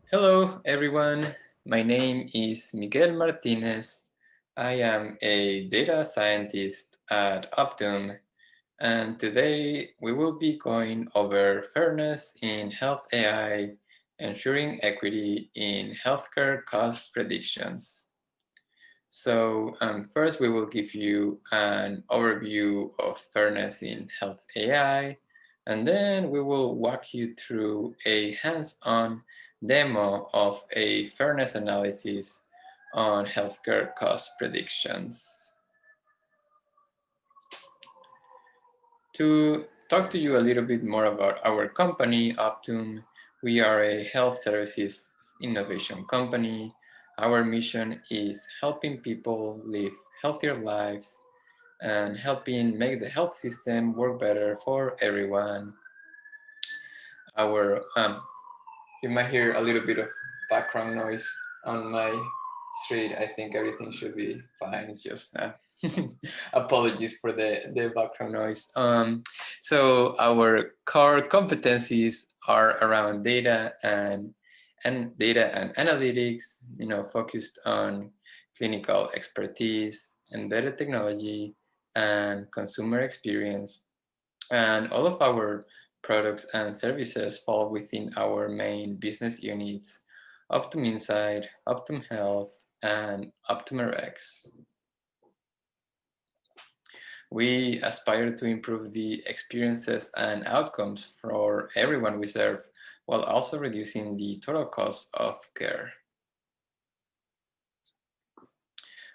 Hello, everyone. My name is Miguel Martinez. I am a data scientist at Optum, and today we will be going over fairness in health AI, ensuring equity in healthcare cost predictions. First, we will give you an overview of fairness in health AI, and then we will walk you through a hands-on demo of a fairness analysis on healthcare cost predictions. To talk to you a little bit more about our company, Optum, we are a health services innovation company. Our mission is helping people live healthier lives and helping make the health system work better for everyone. Our You might hear a little bit of background noise on my street. I think everything should be fine. It's just apologies for the background noise. So our core competencies are around data and data and analytics, focused on clinical expertise, embedded technology, and consumer experience. And all of our products and services fall within our main business units, Optum Insight, Optum Health, and Optum RX. We aspire to improve the experiences and outcomes for everyone we serve, while also reducing the total cost of care.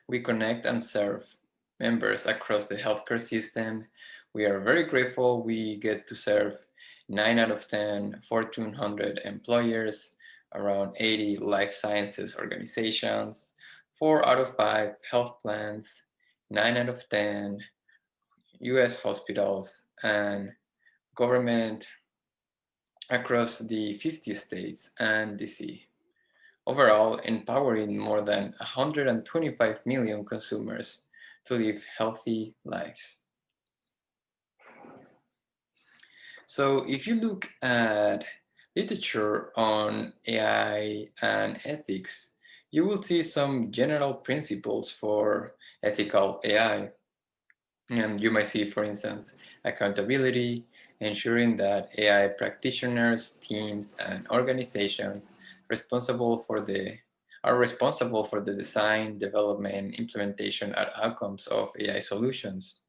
We connect and serve members across the healthcare system. We are very grateful we get to serve 9 out of 10 Fortune 100 employers, around 80 life sciences organizations, 4 out of 5 health plans, 9 out of 10 US hospitals, and government across the 50 states and DC. Overall, empowering more than 125 million consumers to live healthy lives. So if you look at literature on AI and ethics, you will see some general principles for ethical AI. And you might see, for instance, accountability, ensuring that AI practitioners, teams, and organizations are responsible for the design, development, implementation, and outcomes of AI solutions.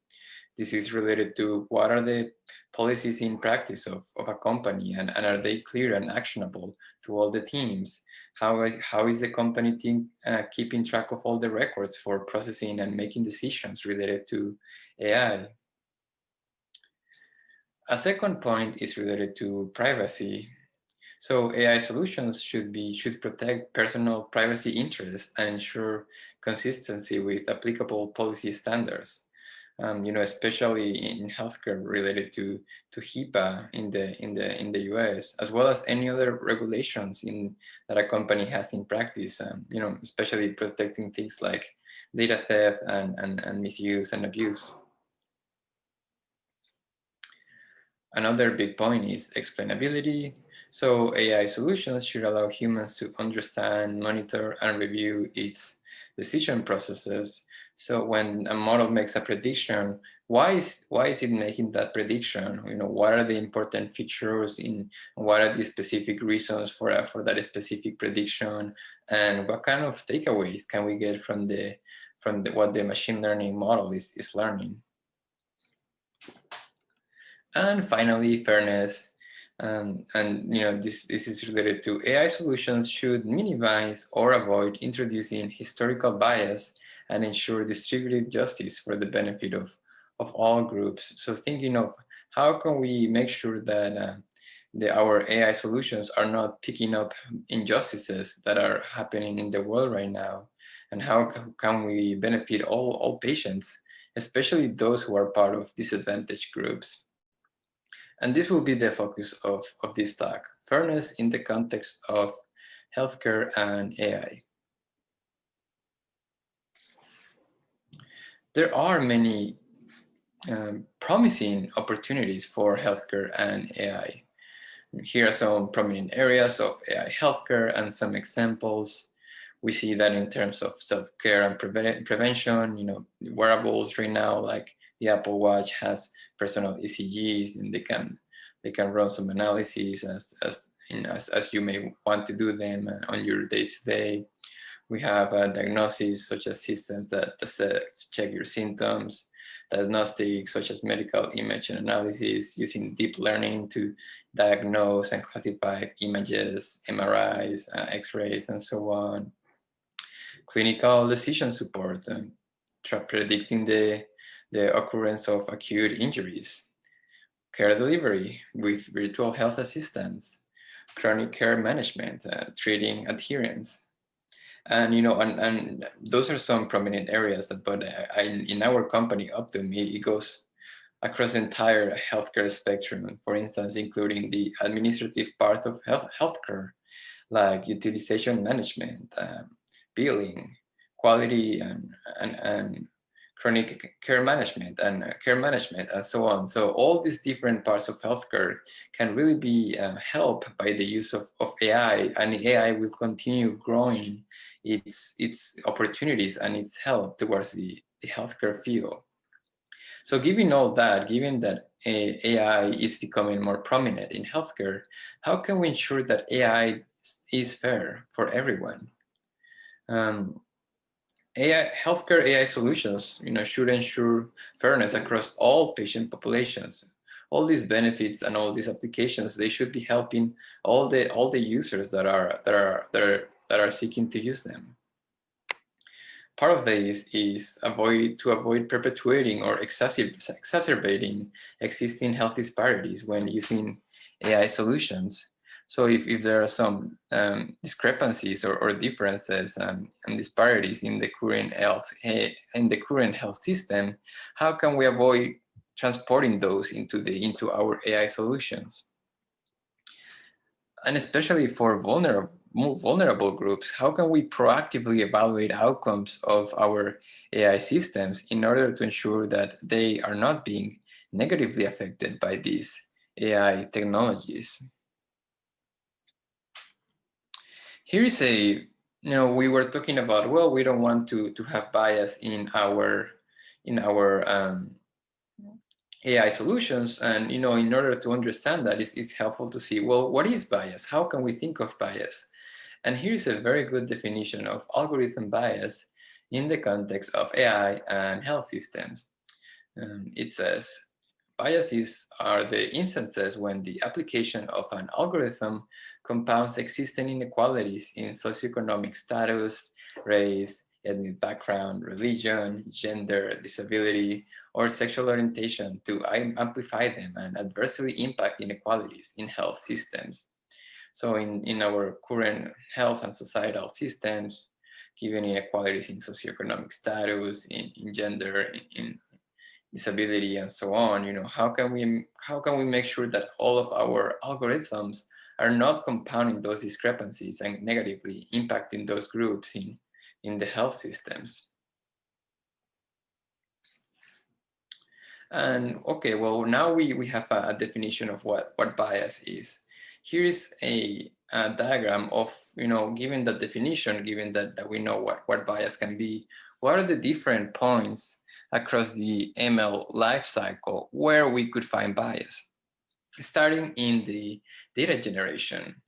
This is related to what are the policies in practice of a company, and are they clear and actionable to all the teams? How is the company team keeping track of all the records for processing and making decisions related to AI? A second point is related to privacy. So AI solutions should protect personal privacy interests and ensure consistency with applicable policy standards. Especially in healthcare related to HIPAA in the US, as well as any other regulations that a company has in practice. Especially protecting things like data theft and misuse and abuse. Another big point is explainability. So AI solutions should allow humans to understand, monitor, and review its decision processes. So when a model makes a prediction, why is it making that prediction? What are the important features what are the specific reasons for that specific prediction, and what kind of takeaways can we get from what the machine learning model is learning? And finally, fairness. This is related to AI solutions should minimize or avoid introducing historical bias and ensure distributed justice for the benefit of all groups. So thinking of how can we make sure that our AI solutions are not picking up injustices that are happening in the world right now, and how can we benefit all patients, especially those who are part of disadvantaged groups. And this will be the focus of this talk, fairness in the context of healthcare and AI. There are many promising opportunities for healthcare and AI. Here are some prominent areas of AI healthcare and some examples. We see that in terms of self-care and prevention, wearables right now, like the Apple Watch has personal ECGs, and they can run some analyses as you may want to do them on your day-to-day. We have diagnoses such as systems that check your symptoms, diagnostics such as medical image and analysis using deep learning to diagnose and classify images, MRIs, X-rays, and so on. Clinical decision support, predicting the occurrence of acute injuries. Care delivery with virtual health assistants. Chronic care management, treating adherence. And and those are some prominent areas, but in our company Optum, it goes across the entire healthcare spectrum, for instance, including the administrative part of healthcare, like utilization management, billing, quality, and chronic care management, and so on. So all these different parts of healthcare can really be helped by the use of AI, and AI will continue growing its opportunities and its help towards the healthcare field. So given all that, given that AI is becoming more prominent in healthcare, how can we ensure that AI is fair for everyone? Healthcare AI solutions, should ensure fairness across all patient populations. All these benefits and all these applications, they should be helping all the users that are seeking to use them. Part of this is to avoid perpetuating or exacerbating existing health disparities when using AI solutions. So if there are some discrepancies or differences and disparities in the current health system, how can we avoid transporting those into our AI solutions? And especially for more vulnerable groups, how can we proactively evaluate outcomes of our AI systems in order to ensure that they are not being negatively affected by these AI technologies? Here is we were talking about, well, we don't want to have bias in our AI solutions, and in order to understand that, it's helpful to see, well, what is bias? How can we think of bias? And here's a very good definition of algorithm bias in the context of AI and health systems. It says, biases are the instances when the application of an algorithm compounds existing inequalities in socioeconomic status, race, ethnic background, religion, gender, disability, or sexual orientation to amplify them and adversely impact inequalities in health systems. So in our current health and societal systems, given inequalities in socioeconomic status, in gender, in disability, and so on, how can we make sure that all of our algorithms are not compounding those discrepancies and negatively impacting those groups in the health systems? And okay, well, now we have a definition of what bias is. Here is a diagram of, given the definition, given that we know what bias can be, what are the different points across the ML lifecycle where we could find bias? Starting in the data generation.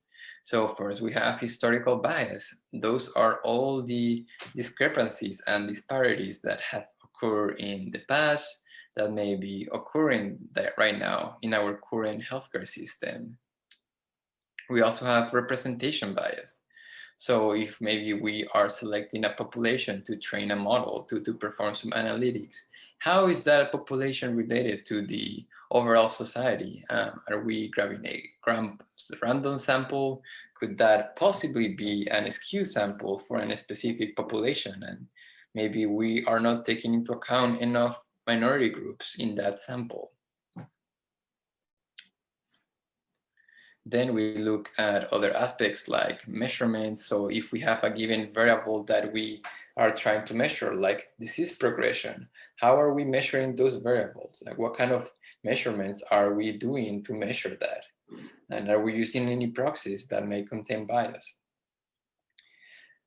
So first we have historical bias. Those are all the discrepancies and disparities that have occurred in the past that may be occurring right now in our current healthcare system. We also have representation bias. So if maybe we are selecting a population to train a model to perform some analytics, how is that population related to the overall society? Are we grabbing a random sample? Could that possibly be an skewed sample for a specific population? And maybe we are not taking into account enough minority groups in that sample. Then we look at other aspects like measurements. So if we have a given variable that we are trying to measure, like disease progression, how are we measuring those variables? Like what kind of measurements are we doing to measure that? And are we using any proxies that may contain bias?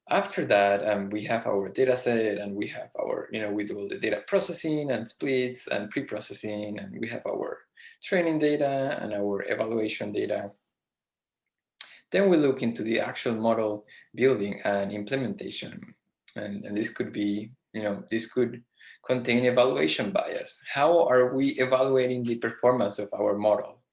After that, we have our data set, and we have our, we do all the data processing and splits and pre-processing, and we have our training data and our evaluation data. Then we look into the actual model building and implementation. And this could be, this could contain evaluation bias. How are we evaluating the performance of our model?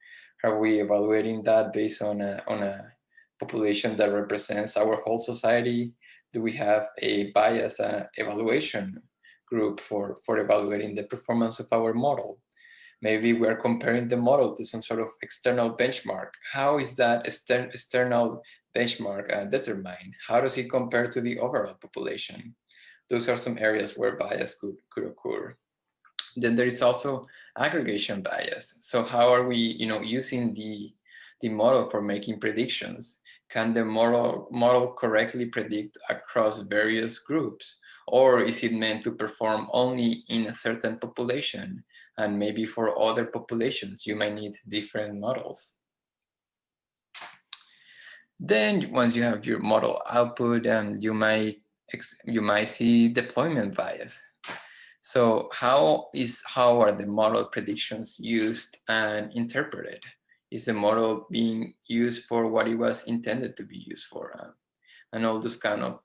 Are we evaluating that based on a population that represents our whole society? Do we have a bias evaluation group for evaluating the performance of our model? Maybe we're comparing the model to some sort of external benchmark. How is that external benchmark determined? How does it compare to the overall population? Those are some areas where bias could occur. Then there is also aggregation bias. So how are we, using the model for making predictions? Can the model correctly predict across various groups? Or is it meant to perform only in a certain population? And maybe for other populations, you might need different models. Then once you have your model output, you might see deployment bias. So how are the model predictions used and interpreted? Is the model being used for what it was intended to be used for? And all those kind of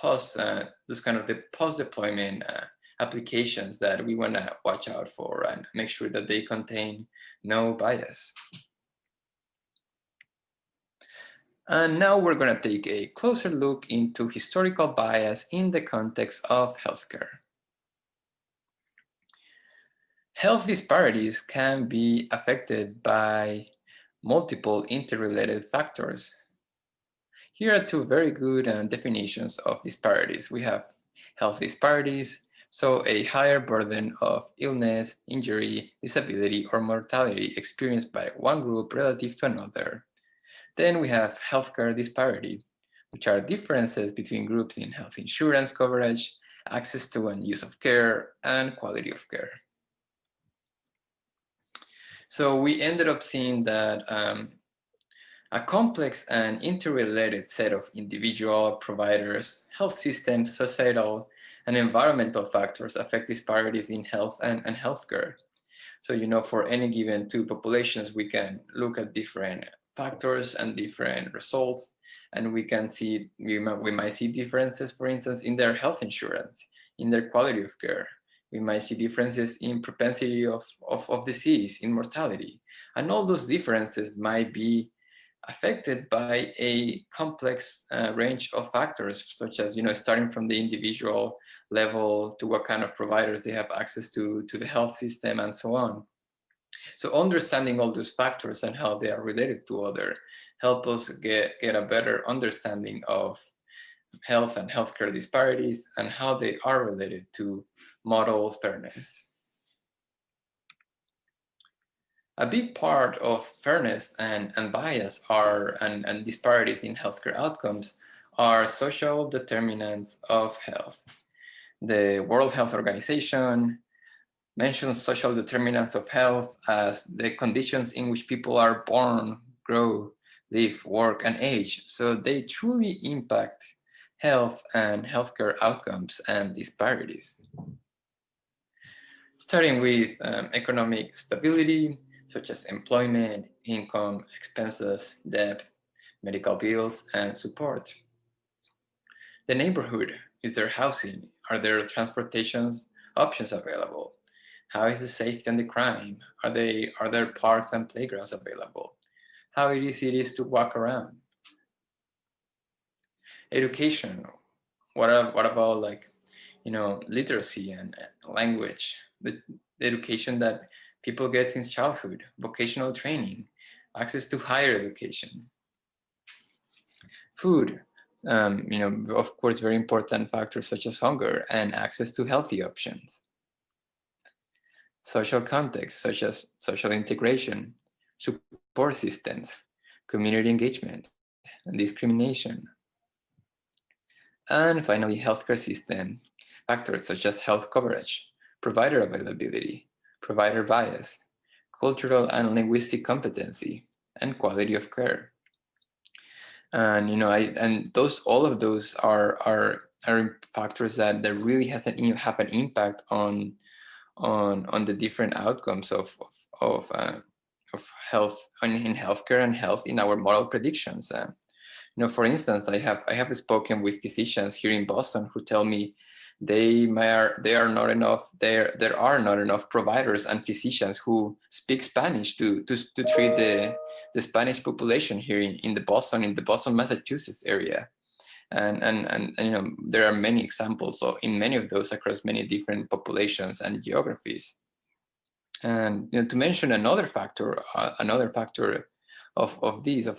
the post-deployment applications that we want to watch out for and make sure that they contain no bias. And now we're going to take a closer look into historical bias in the context of healthcare. Health disparities can be affected by multiple interrelated factors. Here are two very good definitions of disparities. We have health disparities, so a higher burden of illness, injury, disability, or mortality experienced by one group relative to another. Then we have healthcare disparity, which are differences between groups in health insurance coverage, access to and use of care, and quality of care. So we ended up seeing that a complex and interrelated set of individual, providers, health systems, societal, and environmental factors affect disparities in health and healthcare. So, for any given two populations, we can look at different factors and different results, and we can see, we might see differences, for instance, in their health insurance, in their quality of care. We might see differences in propensity of disease, in mortality. And all those differences might be affected by a complex range of factors, such as, starting from the individual level to what kind of providers they have access to the health system and so on. So understanding all those factors and how they are related to other help us get a better understanding of health and healthcare disparities and how they are related to model fairness. A big part of fairness and bias and disparities in healthcare outcomes are social determinants of health. The World Health Organization mentions social determinants of health as the conditions in which people are born, grow, live, work, and age. So they truly impact health and healthcare outcomes and disparities. Starting with economic stability, such as employment, income, expenses, debt, medical bills, and support. The neighborhood, is there housing? Are there transportation options available? How is the safety and the crime? Are there parks and playgrounds available? How easy it is to walk around? Education, what about literacy and language? The education that people get since childhood, vocational training, access to higher education. Food, of course, very important factors such as hunger and access to healthy options. Social context, such as social integration, support systems, community engagement, and discrimination. And finally, healthcare system factors such as health coverage, provider availability, provider bias, cultural and linguistic competency, and quality of care. And all of those are factors that really have an impact on the different outcomes of health in healthcare and health in our model predictions. For instance, I have spoken with physicians here in Boston who tell me there are not enough providers and physicians who speak Spanish to treat the Spanish population here in the Boston, Massachusetts area. And there are many examples in many of those across many different populations and geographies. And to mention another factor of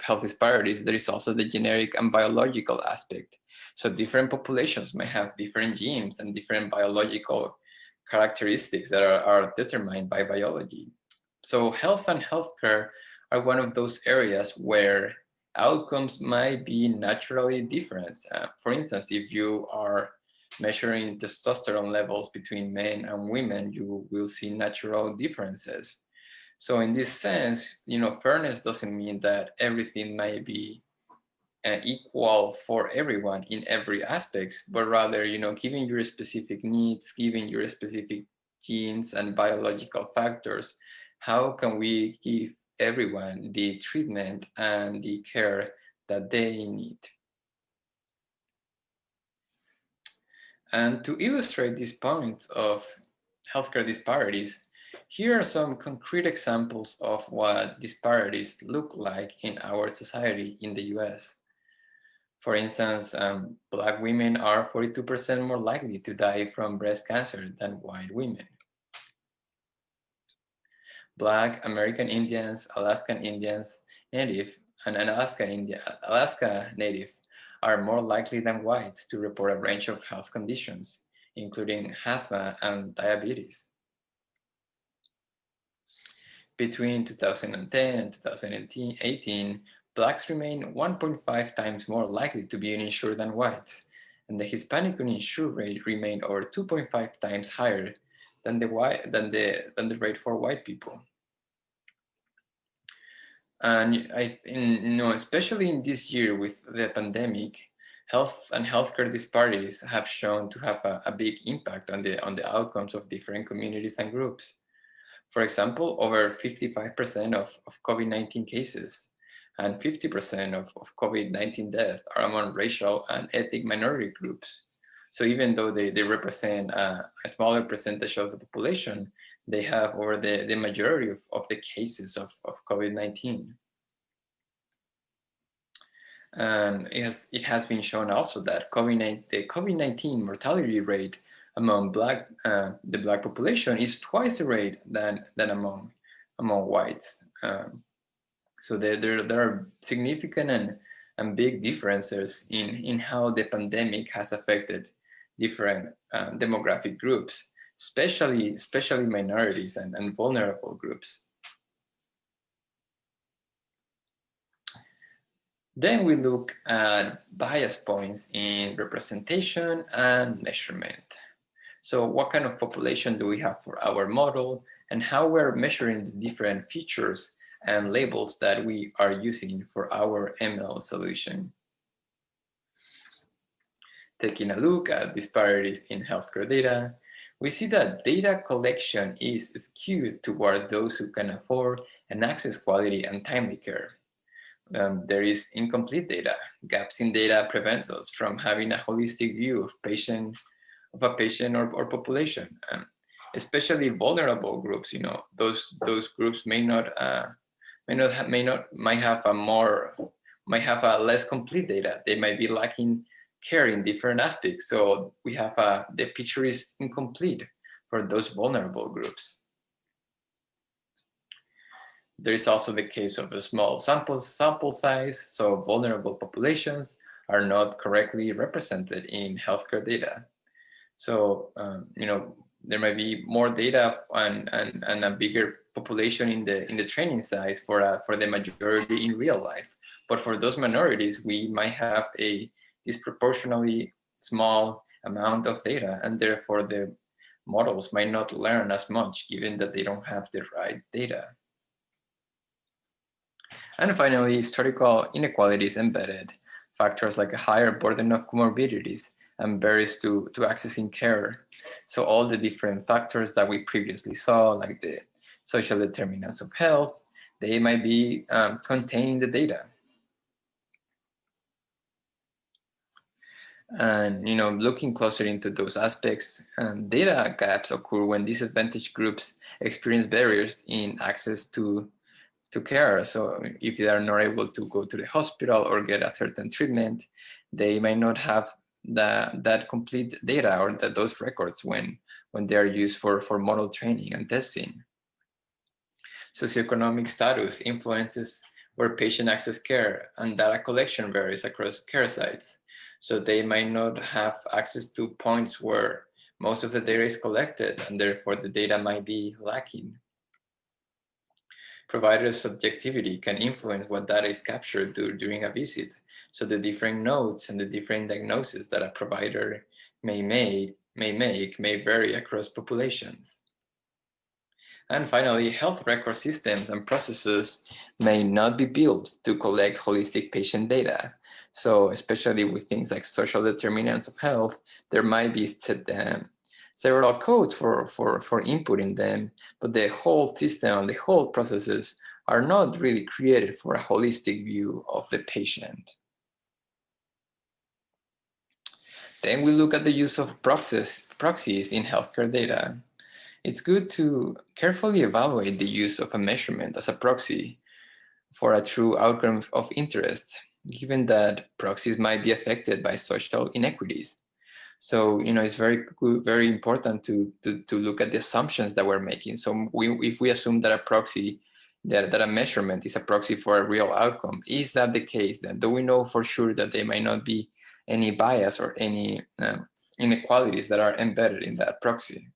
health disparities, there is also the genetic and biological aspect. So different populations may have different genes and different biological characteristics that are determined by biology. So health and healthcare are one of those areas where outcomes might be naturally different. For instance, if you are measuring testosterone levels between men and women, you will see natural differences. So in this sense, fairness doesn't mean that everything might be equal for everyone in every aspect, but rather, given your specific needs, given your specific genes and biological factors, how can we give everyone the treatment and the care that they need? And to illustrate this point of healthcare disparities, here are some concrete examples of what disparities look like in our society in the US. For instance, Black women are 42% more likely to die from breast cancer than white women. Black American Indians, Alaskan Indians, Native, and Alaska Native are more likely than whites to report a range of health conditions, including asthma and diabetes. Between 2010 and 2018, Blacks remain 1.5 times more likely to be uninsured than whites, and the Hispanic uninsured rate remained over 2.5 times higher than the rate for white people. And especially in this year with the pandemic, health and healthcare disparities have shown to have a big impact on the outcomes of different communities and groups. For example, over 55% of COVID-19 cases and 50% of COVID-19 deaths are among racial and ethnic minority groups. So even though they represent a smaller percentage of the population, they have over the majority of the cases of COVID-19. And it has been shown also that the COVID-19 mortality rate among the Black population is twice the rate than among whites. So there are significant and big differences in how the pandemic has affected different demographic groups, especially minorities and vulnerable groups. Then we look at bias points in representation and measurement. So what kind of population do we have for our model, and how we're measuring the different features and labels that we are using for our ML solution. Taking a look at disparities in healthcare data, we see that data collection is skewed toward those who can afford and access quality and timely care. There is incomplete data. Gaps in data prevent us from having a holistic view of a patient or population, especially vulnerable groups. Those groups might have a less complete data. They might be lacking care in different aspects. So we have the picture is incomplete for those vulnerable groups. There is also the case of a small sample size, so vulnerable populations are not correctly represented in healthcare data. So there might be more data and a bigger population in the training size for the majority in real life, but for those minorities, we might have a disproportionately small amount of data, and therefore the models might not learn as much, given that they don't have the right data. And finally, historical inequalities embedded, factors like a higher burden of comorbidities and barriers to accessing care. So all the different factors that we previously saw, like the social determinants of health, they might be contained in the data. And looking closer into those aspects, data gaps occur when disadvantaged groups experience barriers in access to care. So if they are not able to go to the hospital or get a certain treatment, they might not have that complete data or those records when they are used for model training and testing. Socioeconomic status influences where patient access care, and data collection varies across care sites. So they might not have access to points where most of the data is collected, and therefore the data might be lacking. Provider's subjectivity can influence what data is captured during a visit. So the different notes and the different diagnoses that a provider may make may vary across populations. And finally, health record systems and processes may not be built to collect holistic patient data. So especially with things like social determinants of health, there might be several codes for inputting them, but the whole system and the whole processes are not really created for a holistic view of the patient. Then we look at the use of proxies in healthcare data. It's good to carefully evaluate the use of a measurement as a proxy for a true outcome of interest, given that proxies might be affected by social inequities. So, it's very important to look at the assumptions that we're making. So if we assume that a proxy, that a measurement is a proxy for a real outcome, is that the case? Then do we know for sure that there might not be any bias or any inequalities that are embedded in that proxy?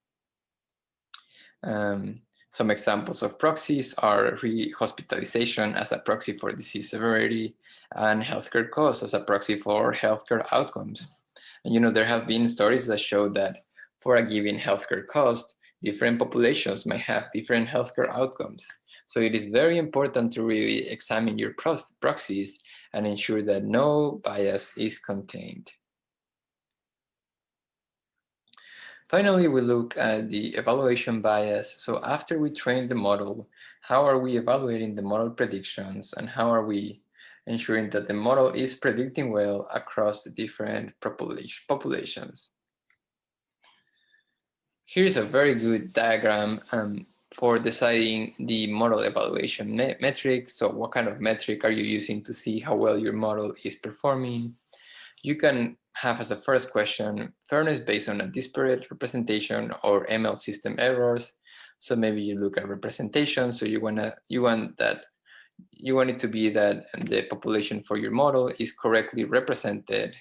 Some examples of proxies are re-hospitalization as a proxy for disease severity and healthcare costs as a proxy for healthcare outcomes. And there have been studies that show that for a given healthcare cost, different populations may have different healthcare outcomes. So it is very important to really examine your proxies and ensure that no bias is contained. Finally, we look at the evaluation bias. So after we train the model, how are we evaluating the model predictions, and how are we ensuring that the model is predicting well across the different populations? Here's a very good diagram for deciding the model evaluation metric. So what kind of metric are you using to see how well your model is performing? You can have as a first question fairness based on a disparate representation or ML system errors. So maybe you look at representation. So you want it to be that the population for your model is correctly represented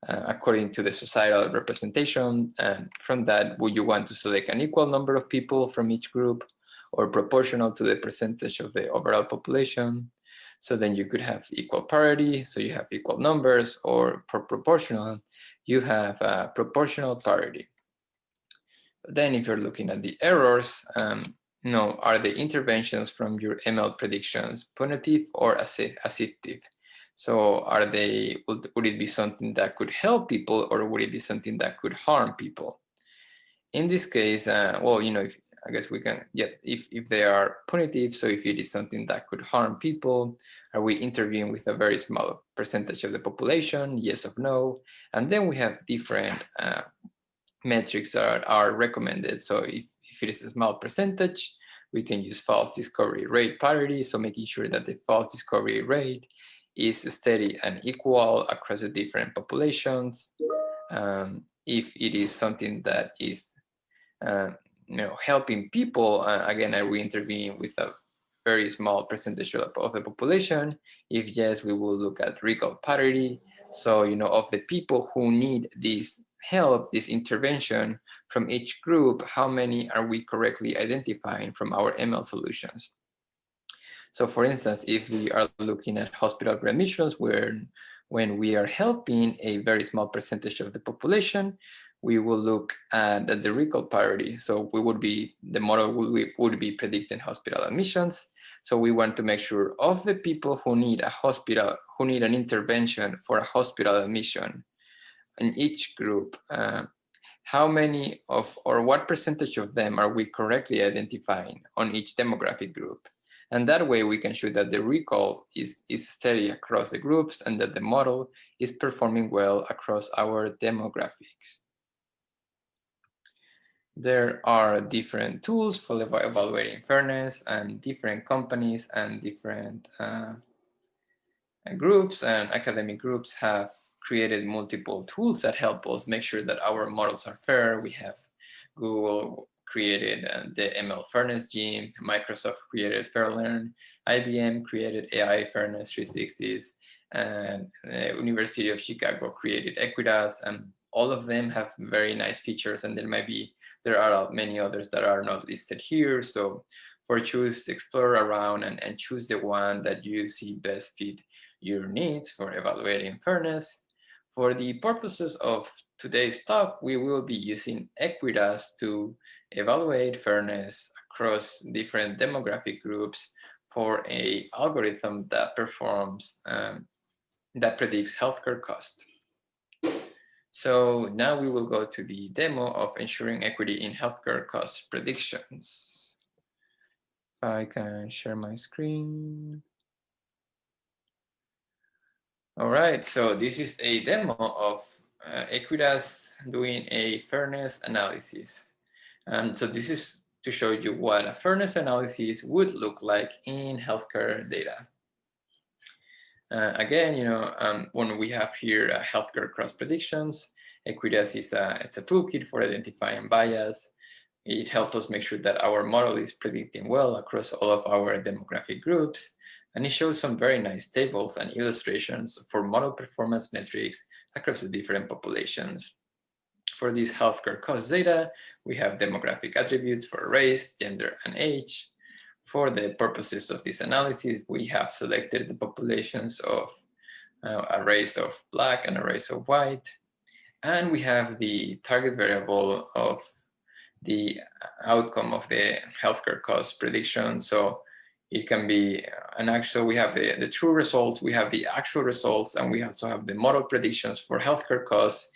according to the societal representation. And from that, would you want to select an equal number of people from each group or proportional to the percentage of the overall population? So then you could have equal parity, so you have equal numbers, or for proportional, you have proportional parity. But then if you're looking at the errors, are the interventions from your ML predictions punitive or assistive? So would it be something that could help people, or would it be something that could harm people? In this case, I guess we can, if they are punitive, so if it is something that could harm people, are we interviewing with a very small percentage of the population, yes or no? And then we have different metrics that are recommended. So if it is a small percentage, we can use false discovery rate parity, so making sure that the false discovery rate is steady and equal across the different populations. If it is something that is helping people, again, are we intervening with a very small percentage of the population? If yes, we will look at recall parity. So, of the people who need this help, this intervention from each group, how many are we correctly identifying from our ML solutions? So for instance, if we are looking at hospital readmissions, when we are helping a very small percentage of the population, we will look at the recall parity. So the model would be predicting hospital admissions. So we want to make sure of the people who need a hospital, who need an intervention for a hospital admission in each group, how many of, or what percentage of them are we correctly identifying on each demographic group? And that way we can show that the recall is steady across the groups and that the model is performing well across our demographics. There are different tools for evaluating fairness, and different companies and different groups and academic groups have created multiple tools that help us make sure that our models are fair. We have Google created the ML Fairness Gym, Microsoft created FairLearn, IBM created AI Fairness 360s, and the University of Chicago created Equitas, and all of them have very nice features, and there are many others that are not listed here. So choose to explore around and choose the one that you see best fit your needs for evaluating fairness. For the purposes of today's talk, we will be using Equitas to evaluate fairness across different demographic groups for an algorithm that performs, that predicts healthcare cost. So now we will go to the demo of ensuring equity in healthcare cost predictions. I can share my screen. All right, so this is a demo of Equitas doing a fairness analysis. So this is to show you what a fairness analysis would look like in healthcare data. Again, when we have here healthcare cross predictions, Equitas is a toolkit for identifying bias. It helps us make sure that our model is predicting well across all of our demographic groups. And it shows some very nice tables and illustrations for model performance metrics across the different populations. For this healthcare cost data, we have demographic attributes for race, gender, and age. For the purposes of this analysis, we have selected the populations of a race of Black and a race of white. And we have the target variable of the outcome of the healthcare cost prediction. So it can be an actual, we have the true results, we have the actual results, and we also have the model predictions for healthcare costs.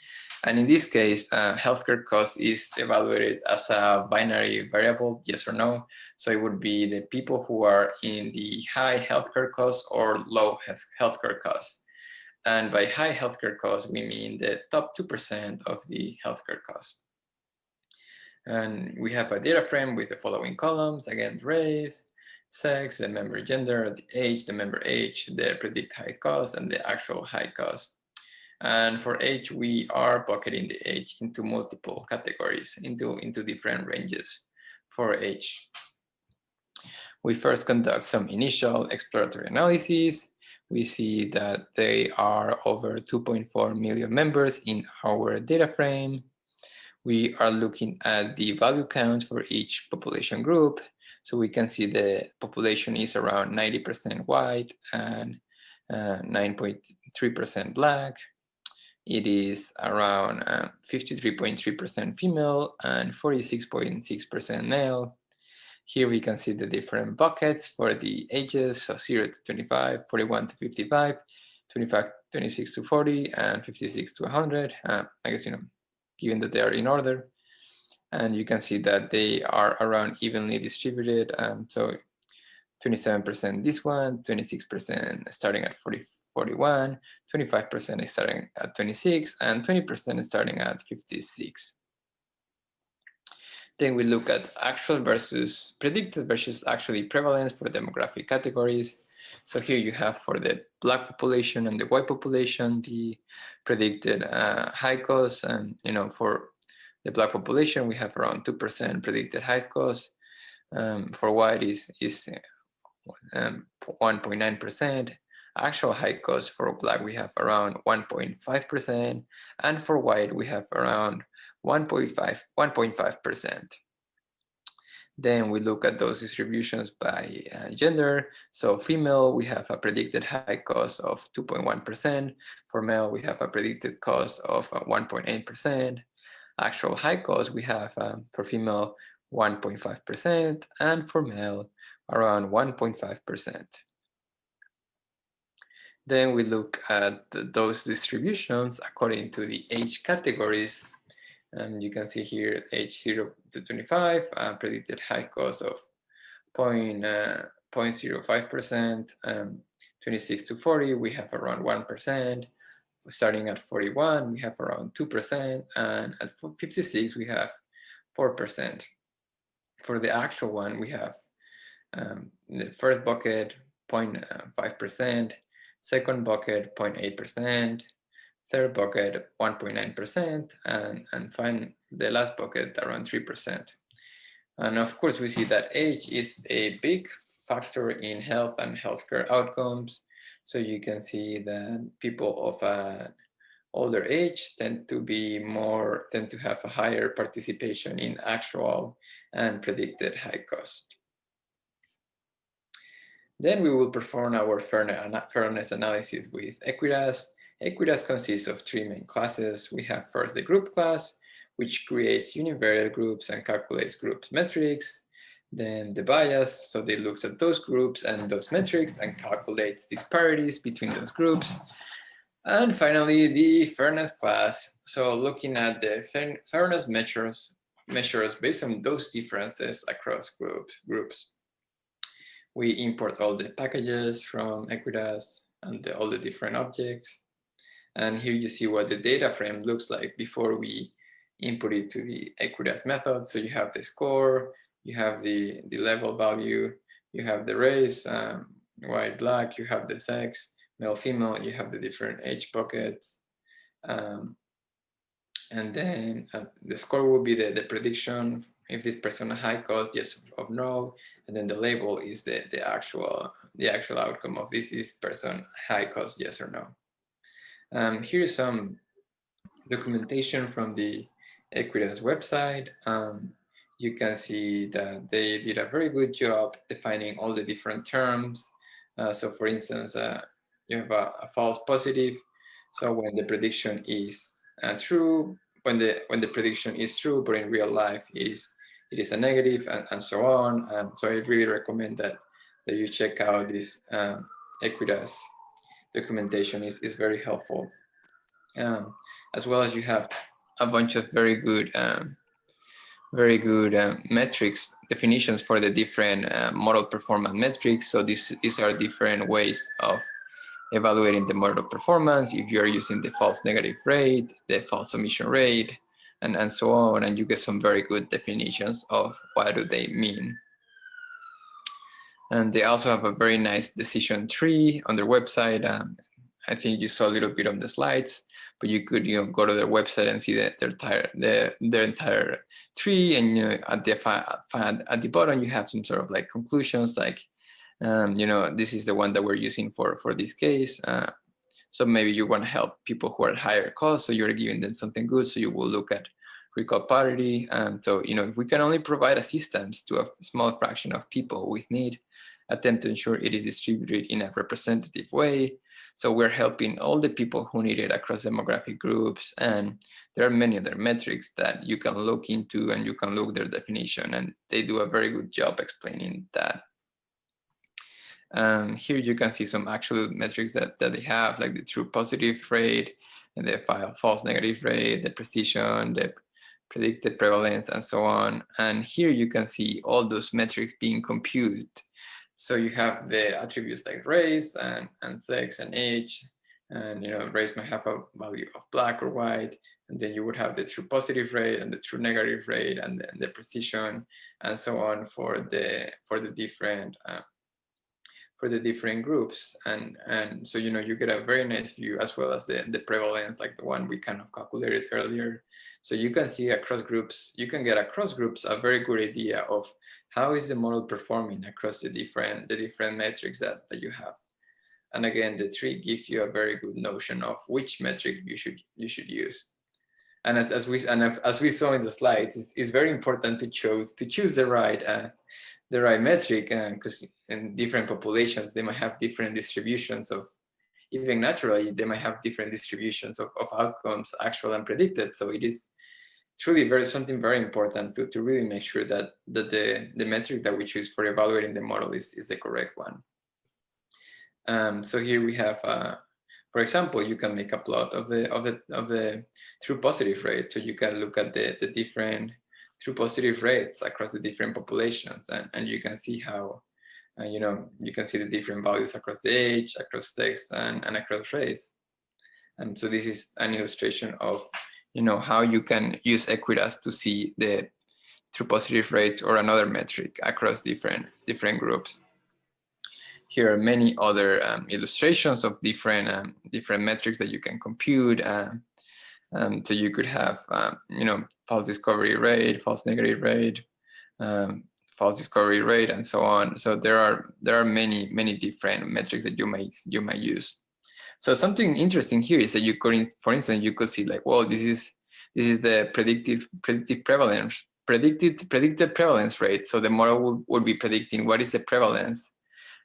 And in this case, healthcare cost is evaluated as a binary variable, yes or no. So it would be the people who are in the high healthcare costs or low healthcare costs. And by high healthcare costs, we mean the top 2% of the healthcare costs. And we have a data frame with the following columns: again, race, sex, the member gender, the age, the member age, the predict high cost, and the actual high cost. And for age, we are bucketing the age into multiple categories, into different ranges for age. We first conduct some initial exploratory analysis. We see that they are over 2.4 million members in our data frame. We are looking at the value count for each population group. So we can see the population is around 90% white and 9.3% Black. It is around 53.3% female and 46.6% male. Here we can see the different buckets for the ages, so 0 to 25, 41 to 55, 26 to 40, and 56 to 100. I guess, given that they are in order. And you can see that they are around evenly distributed. So 27% this one, 26% starting at 41, 25% is starting at 26, and 20% is starting at 56. Then we look at actual versus predicted versus actually prevalence for demographic categories. So here you have for the Black population and the white population, the predicted high cost. And for the Black population, we have around 2% predicted high cost. For white is 1.9%. Actual high cost for Black, we have around 1.5%. And for white, we have around 1.5%. Then we look at those distributions by gender. So female, we have a predicted high cost of 2.1%. For male, we have a predicted cost of 1.8%. Actual high cost, we have for female 1.5%, and for male around 1.5%. Then we look at those distributions according to the age categories. You can see here age 0 to 25, predicted high cost of 0.05%. 26 to 40, we have around 1%. Starting at 41, we have around 2%. And at 56, we have 4%. For the actual one, we have the first bucket, 0.5%, second bucket, 0.8%, third bucket, 1.9%, and finally, the last bucket, around 3%. And of course, we see that age is a big factor in health and healthcare outcomes. So you can see that people of an older age tend to have a higher participation in actual and predicted high cost. Then we will perform our fairness analysis with Equitas. Equitas consists of three main classes. We have first the group class, which creates univariate groups and calculates groups metrics. Then the bias, so they looks at those groups and those metrics and calculates disparities between those groups. And finally, the fairness class, so looking at the fairness measures based on those differences across groups. We import all the packages from Equitas and all the different objects. And here you see what the data frame looks like before we input it to the Equitas method. So you have the score, you have the level value, you have the race, white, black, you have the sex, male, female, you have the different age buckets. And then the score will be the prediction if this person high cost, yes or no, and then the label is the actual outcome of this person high cost, yes or no. Here's some documentation from the Equitas website. You can see that they did a very good job defining all the different terms. So for instance, you have a false positive. So when the prediction is true, when the prediction is true, but in real life it is a negative, and so on. So I really recommend that you check out this Equitas documentation. Is very helpful. As well as you have a bunch of very good metrics definitions for the different model performance metrics. So these are different ways of evaluating the model performance. If you're using the false negative rate, the false omission rate, and so on, and you get some very good definitions of what do they mean. And they also have a very nice decision tree on their website. I think you saw a little bit of the slides, but you could go to their website and see their entire tree, and at the bottom you have some sort of like conclusions, like this is the one that we're using for this case. So maybe you want to help people who are at higher cost, so you're giving them something good, so you will look at recall parity. So if we can only provide assistance to a small fraction of people with need, attempt to ensure it is distributed in a representative way. So we're helping all the people who need it across demographic groups, and there are many other metrics that you can look into, and you can look their definition, and they do a very good job explaining that. Here you can see some actual metrics that they have, like the true positive rate, and the false negative rate, the precision, the predicted prevalence, and so on. And here you can see all those metrics being computed. So you have the attributes like race and sex and age, and race might have a value of black or white, and then you would have the true positive rate and the true negative rate, and then the precision, and so on for the different groups. And so you get a very nice view, as well as the prevalence, like the one we kind of calculated earlier. So you can see across groups, you can get across groups a very good idea of how is the model performing across the different metrics that you have. And again, the tree gives you a very good notion of which metric you should use. And as we saw in the slides, it's very important to choose the right metric, because in different populations they might have different distributions of, even naturally they might have different distributions of outcomes, actual and predicted. So it truly something very important to really make sure that the metric that we choose for evaluating the model is the correct one. So here we have, for example, you can make a plot of the true positive rate. So you can look at the different true positive rates across the different populations, and you can see how, you can see the different values across the age, across sex, and across race. So this is an illustration of, how you can use Equitas to see the true positive rate or another metric across different groups. Here are many other illustrations of different metrics that you can compute. So you could have, false discovery rate, false negative rate, false discovery rate, and so on. So there are many different metrics that you might use. So something interesting here is that you could, for instance, you could see like, well, this is the predicted prevalence, predicted prevalence rate. So the model would be predicting what is the prevalence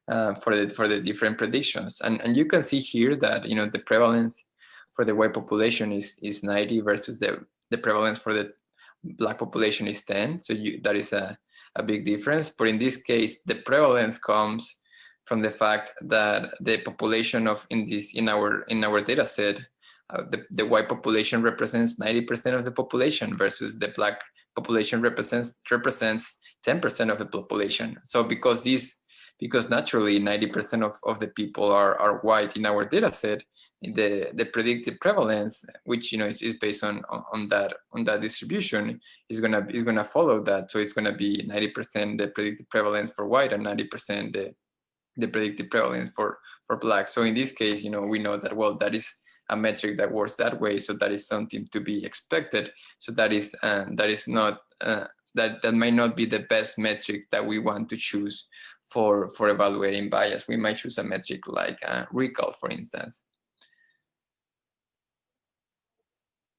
for the different predictions, and you can see here that the prevalence for the white population is 90 versus the prevalence for the black population is 10. So that is a big difference. But in this case, the prevalence comes from the fact that the population in our data set, the white population represents 90% of the population versus the black population represents 10% of the population. So because naturally 90% of the people are white in our data set, the predicted prevalence, which is based on that distribution, is gonna follow that. So it's gonna be 90% the predicted prevalence for white and 90% the predicted prevalence for black. So in this case, we know that, well, that is a metric that works that way. So that is something to be expected. So that is not that might not be the best metric that we want to choose for evaluating bias. We might choose a metric like recall, for instance.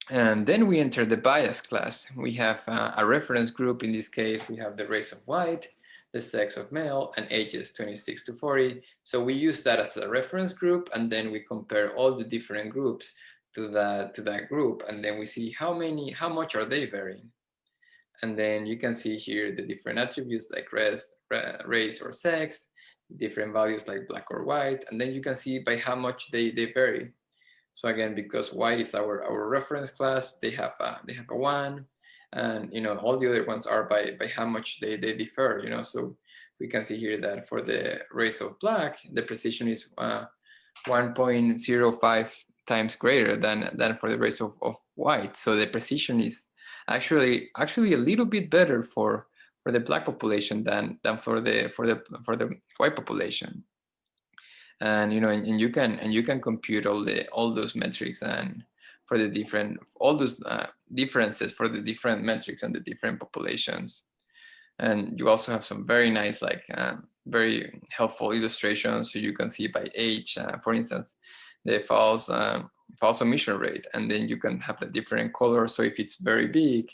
And then we enter the bias class. We have a reference group. In this case, we have the race of white, the sex of male, and ages 26 to 40. So we use that as a reference group, and then we compare all the different groups to that group, and then we see how much are they varying. And then you can see here the different attributes like race or sex, different values like black or white, and then you can see by how much they vary. So again, because white is our reference class, they have a 1, and all the other ones are by how much they differ. So we can see here that for the race of black, the precision is 1.05 times greater than for the race of white. So the precision is actually a little bit better for the black population than for the white population. And and you can compute all those metrics and for the different those differences for the different metrics and the different populations. And you also have some very nice very helpful illustrations, so you can see by age, for instance, the false omission rate, and then you can have the different colors. So if it's very big,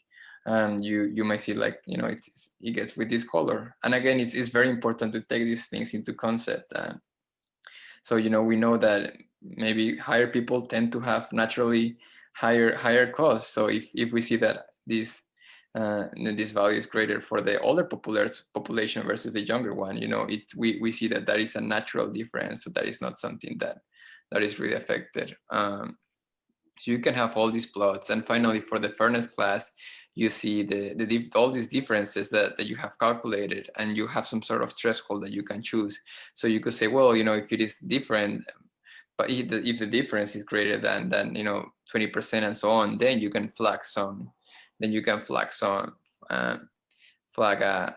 you might see it gets with this color. And again, it's very important to take these things into concept. So we know that maybe higher people tend to have naturally higher costs. So if we see that this value is greater for the older population versus the younger one, we see that is a natural difference. So that is not something that is really affected. So you can have all these plots. And finally, for the fairness class, you see all these differences that you have calculated, and you have some sort of threshold that you can choose. So you could say, well, if it is different, but if the difference is greater than 20% and so on, then you can flag some. Then you can flag some flag it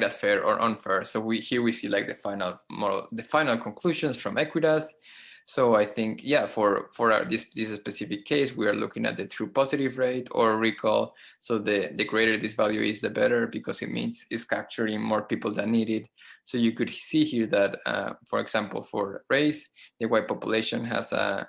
as fair or unfair. So we see like the final model, the final conclusions from Equitas. So I think, yeah, for this specific case, we are looking at the true positive rate or recall. So the greater this value is, the better, because it means it's capturing more people than needed. So you could see here that, for example, for race, the white population has a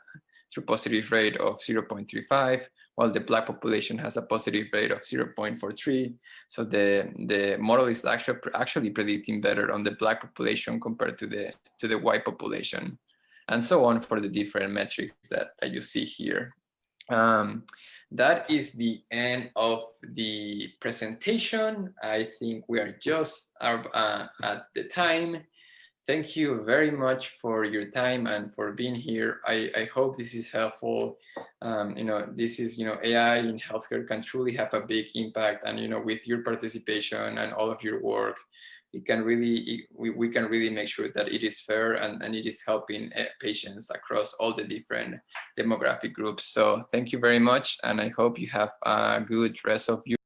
true positive rate of 0.35, while the black population has a positive rate of 0.43. So the model is actually predicting better on the black population compared to the white population, and so on for the different metrics that you see here. That is the end of the presentation. I think we are just at the time. Thank you very much for your time and for being here. I hope this is helpful. This is, AI in healthcare can truly have a big impact. And, with your participation and all of your work, we can really make sure that it is fair and it is helping patients across all the different demographic groups. So thank you very much. And I hope you have a good rest of your